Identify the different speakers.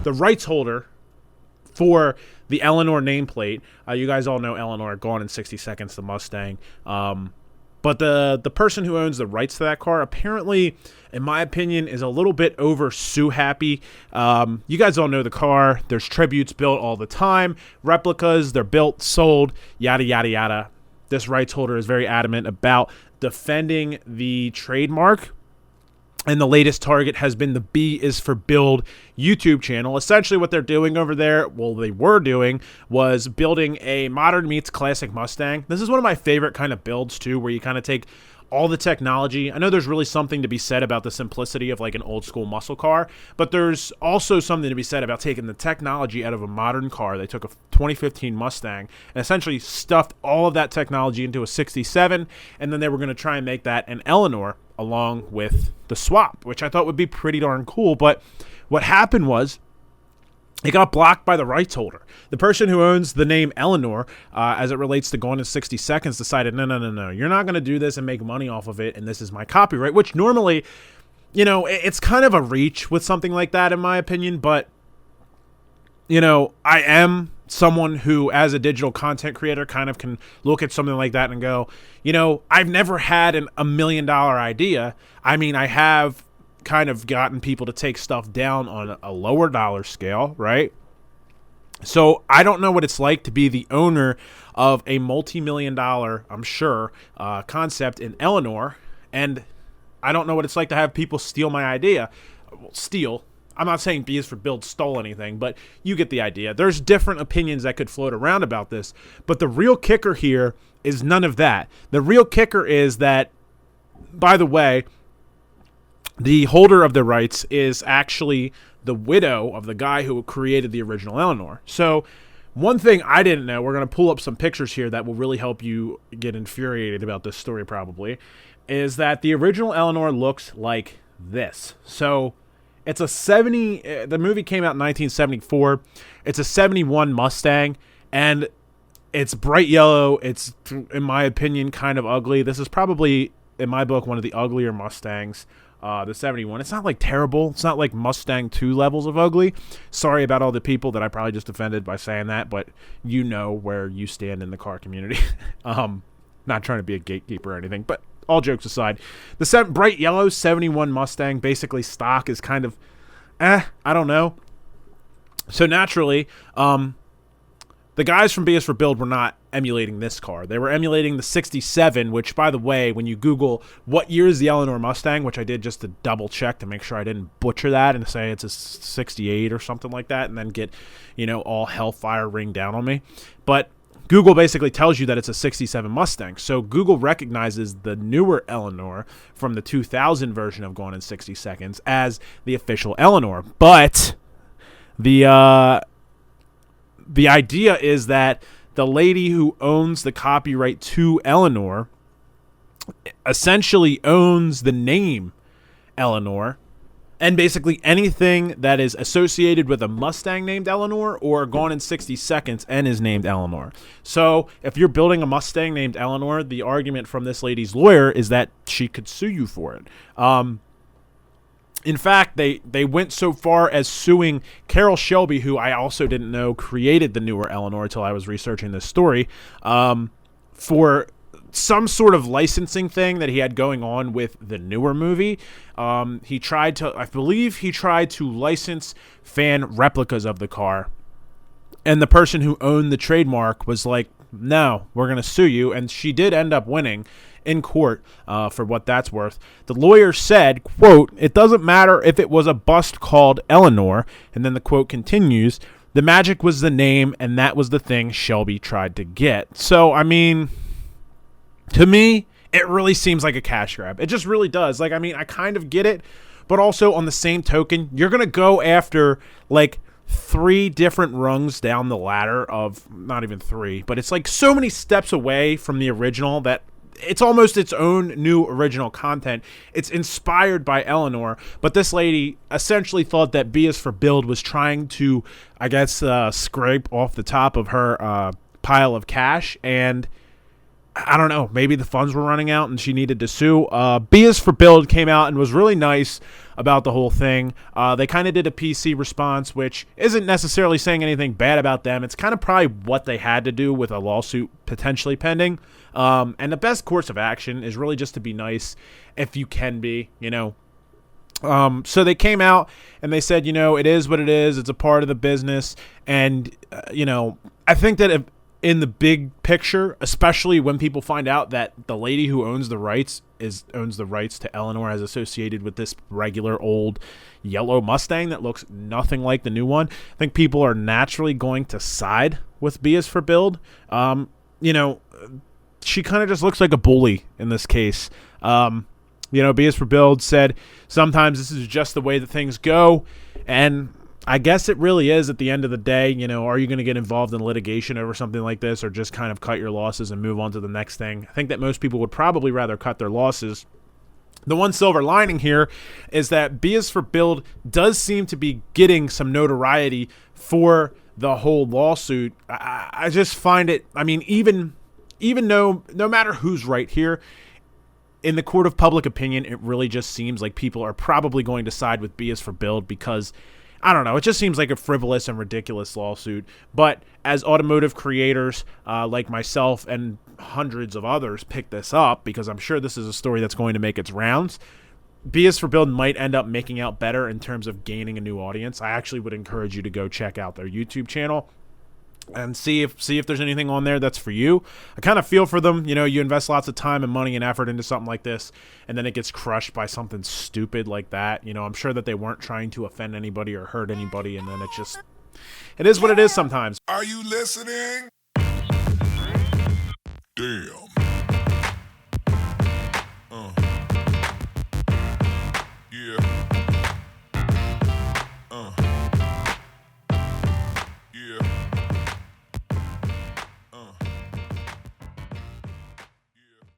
Speaker 1: The rights holder for the Eleanor nameplate, you guys all know Eleanor, Gone in 60 Seconds, the Mustang. But the person who owns the rights to that car apparently, in my opinion, is a little bit over sue happy. You guys all know the car. There's tributes built all the time. Replicas, they're built, sold, yada, yada, yada. This rights holder is very adamant about defending the trademark. And the latest target has been the B is for Build YouTube channel. Essentially what they're doing over there, well, they were doing, was building a modern meets classic Mustang. This is one of my favorite kind of builds, too, where you kind of take all the technology. I know there's really something to be said about the simplicity of like an old school muscle car, but there's also something to be said about taking the technology out of a modern car. They took a 2015 Mustang and essentially stuffed all of that technology into a 67, and then they were going to try and make that an Eleanor along with the swap, which I thought would be pretty darn cool. But what happened was it got blocked by the rights holder. The person who owns the name Eleanor, as it relates to Gone in 60 Seconds, decided, no. You're not going to do this and make money off of it, and this is my copyright, which normally, you know, it's kind of a reach with something like that, in my opinion. But, you know, I am someone who, as a digital content creator, kind of can look at something like that and go, you know, I've never had $1 million idea. I mean, I have kind of gotten people to take stuff down on a lower dollar scale, right? So I don't know what it's like to be the owner of a multi-million dollar, I'm sure, concept in Eleanor, and I don't know what it's like to have people steal my idea. Well, steal. I'm not saying B is for Build stole anything, but you get the idea. There's different opinions that could float around about this, but the real kicker here is none of that. The real kicker is that, by the way, the holder of the rights is actually the widow of the guy who created the original Eleanor. So one thing I didn't know, we're going to pull up some pictures here that will really help you get infuriated about this story probably, is that the original Eleanor looks like this. So it's the movie came out in 1974. It's a 71 Mustang, and it's bright yellow. It's, in my opinion, kind of ugly. This is probably, in my book, one of the uglier Mustangs. The 71. It's not like terrible. It's not like Mustang 2 levels of ugly. Sorry about all the people that I probably just offended by saying that, but you know where you stand in the car community. Not trying to be a gatekeeper or anything, but all jokes aside, the bright yellow 71 Mustang, basically stock, is kind of, I don't know. So naturally, the guys from BS for Build were not emulating this car. They were emulating the 67, which, by the way, when you Google what year is the Eleanor Mustang, which I did just to double check to make sure I didn't butcher that and say it's a 68 or something like that and then get, you know, all hellfire ring down on me. But Google basically tells you that it's a 67 Mustang. So Google recognizes the newer Eleanor from the 2000 version of Gone in 60 Seconds as the official Eleanor. But the idea is that the lady who owns the copyright to Eleanor essentially owns the name Eleanor, and basically anything that is associated with a Mustang named Eleanor or Gone in 60 Seconds and is named Eleanor. So if you're building a Mustang named Eleanor, the argument from this lady's lawyer is that she could sue you for it. In fact, they went so far as suing Carroll Shelby, who I also didn't know created the newer Eleanor until I was researching this story, for some sort of licensing thing that he had going on with the newer movie. I believe he tried to license fan replicas of the car, and the person who owned the trademark was like, no, we're going to sue you, and she did end up winning in court, for what that's worth. The lawyer said, quote, "It doesn't matter if it was a bust called Eleanor," and then the quote continues, "The magic was the name, and that was the thing Shelby tried to get." So, I mean, to me, it really seems like a cash grab. It just really does. Like, I mean, I kind of get it, but also on the same token, you're going to go after, like, 3 different rungs down the ladder of, not even 3, but it's like so many steps away from the original that it's almost its own new original content. It's inspired by Eleanor, but this lady essentially thought that B is for Build was trying to, I guess, scrape off the top of her pile of cash, and I don't know, maybe the funds were running out and she needed to sue. B is for Build came out and was really nice about the whole thing. They kind of did a PC response, which isn't necessarily saying anything bad about them. It's kind of probably what they had to do with a lawsuit potentially pending. And the best course of action is really just to be nice if you can be, So they came out and they said, it is what it is. It's a part of the business. And, I think that if, in the big picture, especially when people find out that the lady who owns the rights to Eleanor as associated with this regular old yellow Mustang that looks nothing like the new one, I think people are naturally going to side with B is for Build. She kind of just looks like a bully in this case. B is for Build said sometimes this is just the way that things go, and I guess it really is at the end of the day. Are you going to get involved in litigation over something like this, or just kind of cut your losses and move on to the next thing? I think that most people would probably rather cut their losses. The one silver lining here is that B is for Build does seem to be getting some notoriety for the whole lawsuit. I just find it, even no matter who's right here, in the court of public opinion, it really just seems like people are probably going to side with B is for Build because, I don't know, it just seems like a frivolous and ridiculous lawsuit. But as automotive creators like myself and hundreds of others pick this up, because I'm sure this is a story that's going to make its rounds, B is for Build might end up making out better in terms of gaining a new audience. I actually would encourage you to go check out their YouTube channel and see if there's anything on there that's for you. I kind of feel for them. You invest lots of time and money and effort into something like this, and then it gets crushed by something stupid like that. I'm sure that they weren't trying to offend anybody or hurt anybody, and then it is what it is sometimes.
Speaker 2: Are you listening? Damn. Yeah.